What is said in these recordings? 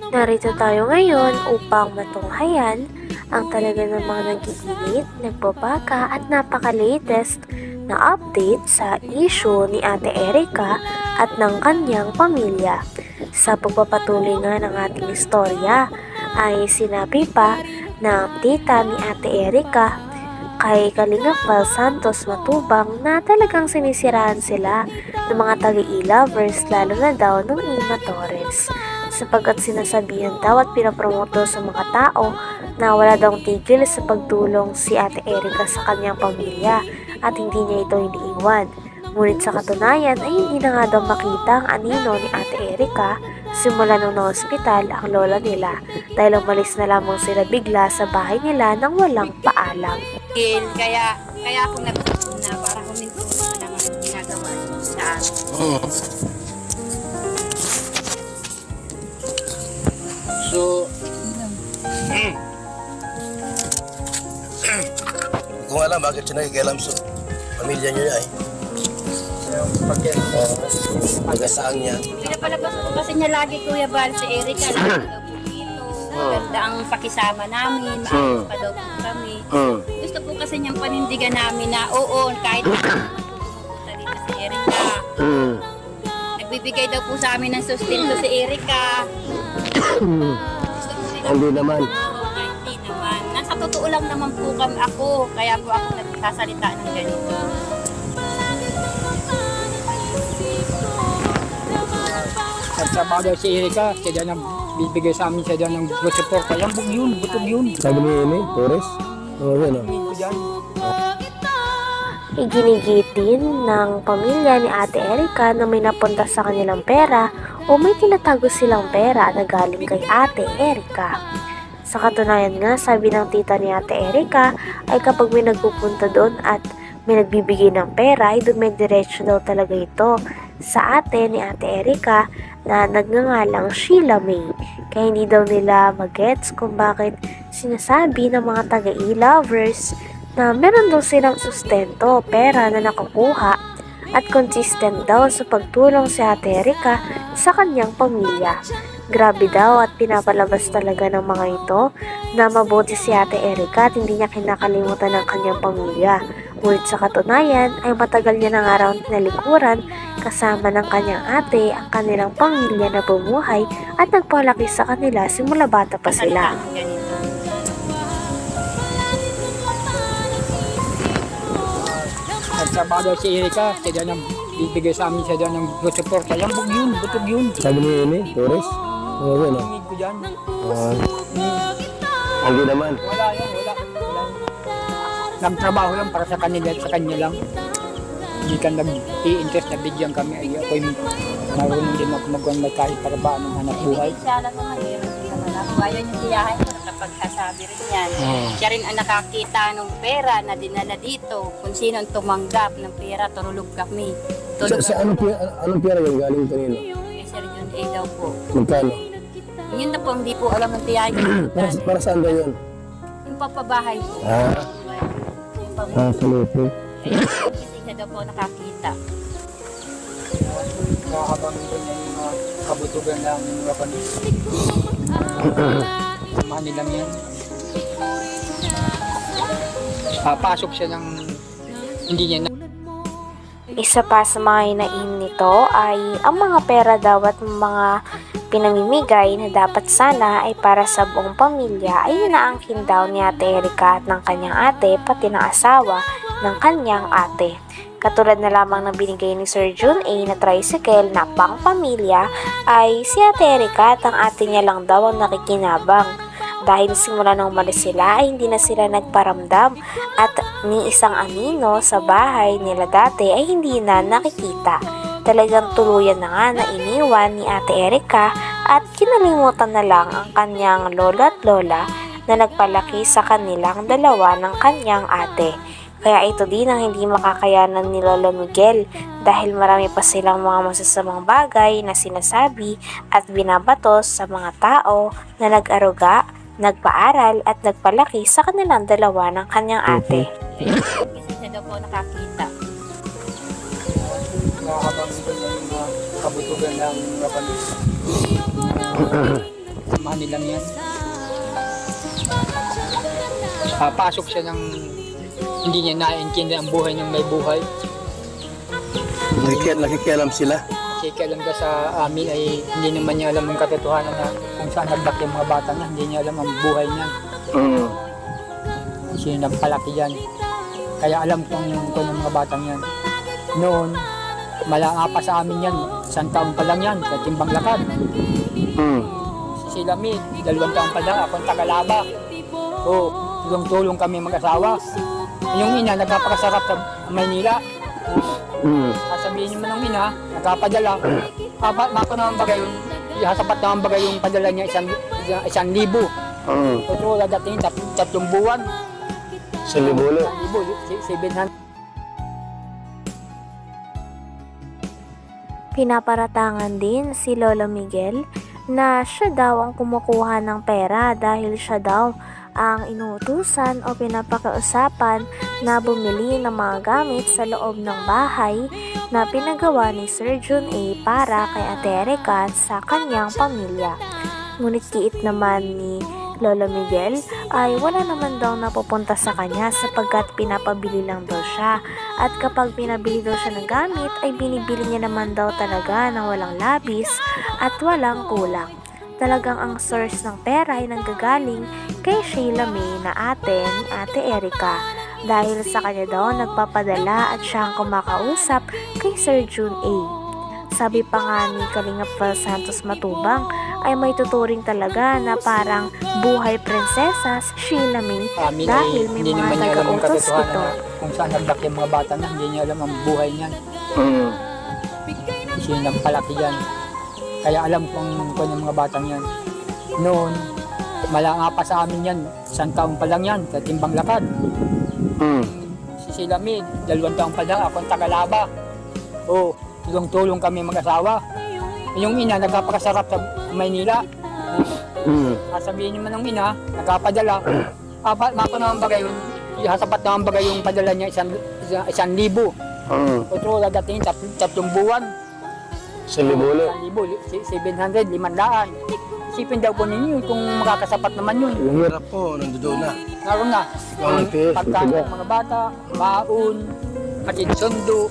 Narito tayo ngayon upang matunghayan ang talaga namang nagiginit, nagbabaka at napaka-latest na update sa issue ni Ate Erica at ng kanyang pamilya. Sa pagpapatuloy nga ng ating istorya ay sinabi pa ng tita ni Ate Erica kay Kalingap Val Santos Matubang na talagang sinisiraan sila ng mga taga-e-lovers lalo na daw ng Ima Torres sapagkat sinasabihan daw at pinapromoto sa mga tao na wala daw tigil sa pagtulong si Ate Erica sa kanyang pamilya at hindi niya ito iniiwan. Ngunit sa katunayan ay hindi na nga daw makita ang anino ni Ate Erica simula nung na-hospital ang lola nila dahil umalis na lamang sila bigla sa bahay nila nang walang paalam. Kaya ako nagpupunta na para huminto sa mga ginagawa sa akin. So, kung alam bakit siya nakikialam sa pamilya niya ay pag-asaan niya. Pinapalabas ko kasi niya lagi, Kuya Val, si Erica. Lagi daw po dito. Maganda ang pakisama namin. Maayos pa daw po kami. Gusto po kasi niyang panindigan namin na oo, kahit pumunta dito si Erica. Nagbibigay daw po sa amin ng sustento si Erica. Gusto po nila. Hindi naman. Hindi naman. Nasa totoo lang naman po kami ako. Kaya po ako nagsasalita ng ganito. Nagtrabaho daw si Erica, siya daw nang bibigay sa amin, siya daw ng good support. Kaya butog yun. Sabi ni Amy, Torres? Oo, yun o. Iginigitin ng pamilya ni Ate Erica na may napunta sa kanilang pera o may tinatago silang pera na galing kay Ate Erica. Sa katunayan nga, sabi ng tita ni Ate Erica ay kapag may nagpupunta doon at may nagbibigay ng pera ay dumidiretso daw talaga ito sa ate ni Ate Erica na nagngangalang Sheila May. Kaya hindi daw nila magets kung bakit sinasabi ng mga taga-e-lovers na meron daw silang sustento, pera na nakukuha at consistent daw sa pagtulong si Ate Erica sa kanyang pamilya. Grabe daw at pinapalabas talaga ng mga ito na mabuti si Ate Erica at hindi niya kinakalimutan ng kanyang pamilya. Ngunit sa katunayan ay matagal niya na nga raw tinalikuran kasama ng kanyang ate ang kanilang pamilya na bumuhay at nagpalaki sa kanila simula bata pa sila. Nagtrabaho daw si Erica, siya daw nang bibigay sa amin, siya daw ng good support. Kaya butog yun. Sabi ni Amy, Torres? Oo, yun o. Need ko dyan. Hindi naman. Wala. Nagtrabaho lang para sa kanila at sa kanya lang. Hindi ka nag-i-interest na bigyan kami. Ay, ako'y marunong din ako magkahit kahit para ba anong hanap buhay. Siya lang naman yun. Ayaw niyo siyahan ko napagkasabi rin yan. Siya rin ang nakakita ng pera na dinala dito. Kung sino ang tumanggap ng pera, turulog kami. Sa anong pera yung galing kanino? Kay Sir John A. daw po. Magkano? Yun na po, hindi po alam ng tiyahin. Para saan ba yun? Yung papabahay po. Sa lupo. Kasi siya daw po nakakita. Habang doon yung mga kabutugan ng Rapanis. Samahan nilang yan. Pasok siya ng hindi niya na. Isa pa sa mga hinaing nito ay ang mga pera daw at mga pinamimigay na dapat sana ay para sa buong pamilya ay inaangkin daw ni Ate Erica at ng kanyang ate pati ng asawa ng kanyang ate. Katulad na lamang ng binigay ni Sir John A. na tricycle na pang pamilya ay si Ate Erica at ang ate niya lang daw ang nakikinabang. Dahil simula nang umalis sila ay hindi na sila nagparamdam at ni isang anino sa bahay nila dati ay hindi na nakikita. Talagang tuluyan na nga na iniwan ni Ate Erica at kinalimutan na lang ang kanyang lolo at lola na nagpalaki sa kanilang dalawa ng kanyang ate. Kaya ito din ang hindi makakayanan ni Lolo Miguel dahil marami pa silang mga masasamang bagay na sinasabi at binabatos sa mga tao na nag-aruga, nagpaaral at nagpalaki sa kanilang dalawa ng kanyang ate. Kasi siya daw po nakakita. Habang doon yung mga kabutugan ng Rapanis. money lang yan. Pasok siya ng hindi niya naiintindihan ang buhay ng may buhay. Nakikialam sila. Kasi kailan ka sa amin ay hindi naman niya alam ang katotohanan na kung saan naglaki yung mga bata niya, hindi niya alam ang buhay niya. Kasi nagpalaki yan. Kaya alam kong yung mga batang yan. Noon, malanga pa sa amin yan. 1 taon pa lang yan, sa timbang lakad. Si Lamid, 2 taon pa lang, akong tagalaba. Tulong-tulong kami mag-asawa. Yung ina, nagkapakasarap sa Maynila. Sabihin niyo man ng ina, nagkapadala. Mako naman bagay yung, sapat naman bagay yung padala niya 1,000. Pero dadating 3 buwan. 1,000 ulit. 700. Pinaparatangan din si Lolo Miguel na siya daw ang kumukuha ng pera dahil siya daw ang inuutusan o pinapakausapan na bumili ng mga gamit sa loob ng bahay na pinagawa ni Sir Jun A para kay Ate Erica sa kanyang pamilya. Ngunit kiit naman ni Lolo Miguel ay wala naman daw napupunta sa kanya sapagkat pinapabili lang daw siya, at kapag pinabili daw siya ng gamit ay binibili niya naman daw talaga ng walang labis at walang kulang. Talagang ang source ng pera ay nanggagaling kay Sheila May na ate ni Ate Erica dahil sa kanya daw nagpapadala at siya ang kumakausap kay Sir Jun A. Sabi pa nga ni Kalingap Val Santos Matubang ay may tuturing talaga na parang buhay prinsesa si Sheila May dahil may hindi naman mga niya alam ang taga-utos katotohanan ito. na kung saan naglaki yung mga bata niya, hindi niya alam ang buhay niyan. Kasi nagpalaki yan. Kaya alam kong yung mga batang yan. Noon, malanga pa sa amin yan. 1 taon pa lang yan, sa timbang lakad. Si Lamid, 2 taon pa lang, akong tagalaba. Tulong-tulong kami mag-asawa. Yung ina, nagkapakasarap sa Maynila. Sabihin niyo man ng ina, nagkapadala. Mako naman bagay yung, sapat naman bagay yung padala niya 1,000. Pero dadating 3 buwan. 1,000 ulit. 700, 500. Isipin daw po ninyo kung makakasapat naman yun. Yung hirap po, nandoon na. Naroon na. Pagkain ng mga bata, baon, katid sundo.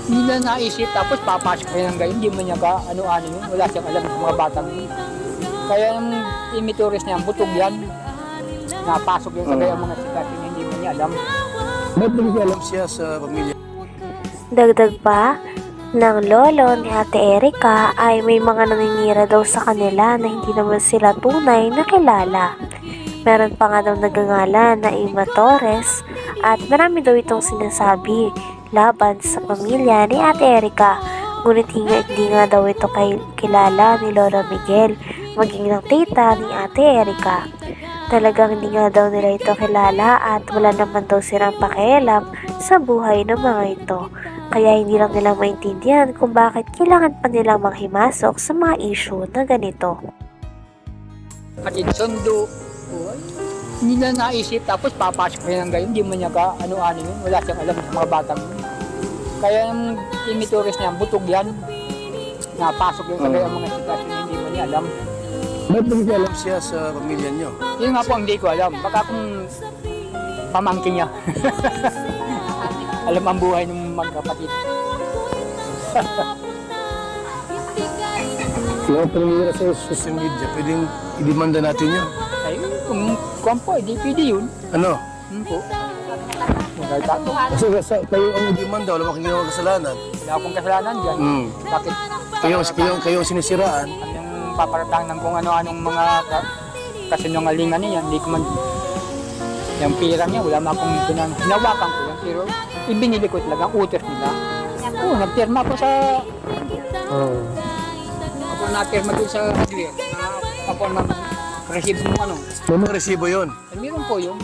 Hindi na naisip, tapos papasok kayo ng gayon, hindi mo niya ka ano-ano yun. Wala siyang alam sa mga batang yun. Kaya yung imituris niya, butog yan. Napasok yan sa gayon mga sikat, hindi mo niya alam. Ba't nakikialam siya sa pamilya? Dagdag pa ng lolo ni Ate Erica ay may mga naninira daw sa kanila na hindi naman sila tunay na kilala. Meron pa nga daw nagangalan na Ima Torres at marami daw itong sinasabi laban sa pamilya ni Ate Erica. Ngunit hindi nga daw ito kilala ni Lolo Miguel, maging ng tita ni Ate Erica. Talagang hindi nga daw nila ito kilala at wala naman daw silang pakialam sa buhay ng mga ito. Kaya hindi lang nila maintindihan kung bakit kailangan pa nilang manghimasok sa mga issue na ganito. Katid sundo. Hindi na naisip, tapos papasok kayo ng gayon, hindi mo niya ka ano-ano yun. Wala siyang alam sa mga batang yun. Kaya yung imituris niya, butog yan. Napasok yung sa gayon mga sikat, hindi mo niya alam. Ba't nakikialam siya sa pamilya niyo? Yun nga po ang hindi ko alam. Baka kung pamangkin niya. Alam ang buhay ng magkapatid. Yung pamilya sa social media, pwedeng idemanda natin yun. Ay, kung po, hindi pwede yun. Ano? Po. Magkatato. Kasi kayo ang idemanda, wala makang ginawang kasalanan. Wala akong kasalanan dyan. Bakit? Kayo ang sinisiraan. Yung paparatang ng kung ano-anong mga kasinungalingan niya, hindi ko man... Yung pira niya, wala man akong hinawakan ko yan, pero ibinili ko talaga ang utos nila. Nagpirma ko sa... Ako napirma doon sa hardware. Ako resibo mo ano. May mga resibo yun. Meron po yun.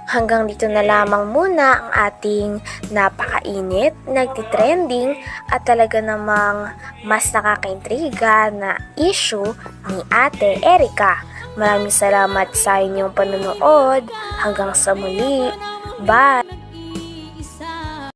Hanggang dito na lamang muna ang ating napakainit, nagtitrending at talaga namang mas nakakaintriga na issue ni Ate Erica. Maraming salamat sa inyong panonood. Hanggang sa muli. Bye!